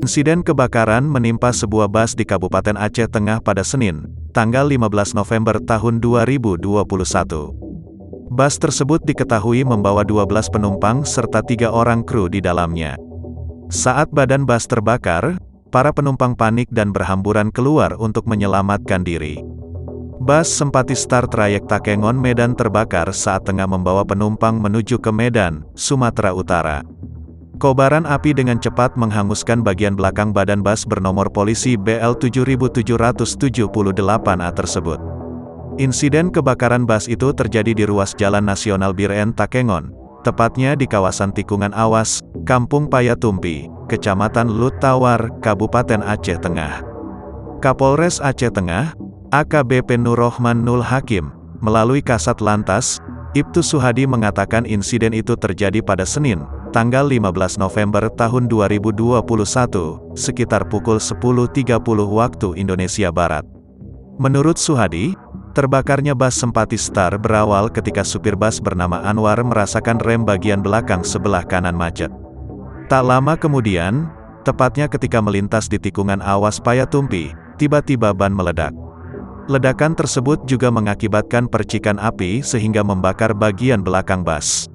Insiden kebakaran menimpa sebuah bus di Kabupaten Aceh Tengah pada Senin, tanggal 15 November tahun 2021. Bus tersebut diketahui membawa 12 penumpang serta 3 orang kru di dalamnya. Saat badan bus terbakar, para penumpang panik dan berhamburan keluar untuk menyelamatkan diri. Bus sempat start trayek Takengon Medan terbakar saat tengah membawa penumpang menuju ke Medan, Sumatera Utara. Kobaran api dengan cepat menghanguskan bagian belakang badan bus bernomor polisi BL7778A tersebut. Insiden kebakaran bus itu terjadi di ruas Jalan Nasional Biren Takengon, tepatnya di kawasan tikungan Awas, Kampung Payatumpi, Kecamatan Lut Tawar, Kabupaten Aceh Tengah. Kapolres Aceh Tengah, AKBP Nurrohman Nul Hakim, melalui Kasat Lantas, Ibtu Suhadi mengatakan insiden itu terjadi pada Senin, tanggal 15 November tahun 2021, sekitar pukul 10.30 waktu Indonesia Barat. Menurut Suhadi, terbakarnya bus Sempati Star berawal ketika supir bus bernama Anwar merasakan rem bagian belakang sebelah kanan macet. Tak lama kemudian, tepatnya ketika melintas di tikungan Awas Payatumpi, tiba-tiba ban meledak. Ledakan tersebut juga mengakibatkan percikan api sehingga membakar bagian belakang bus.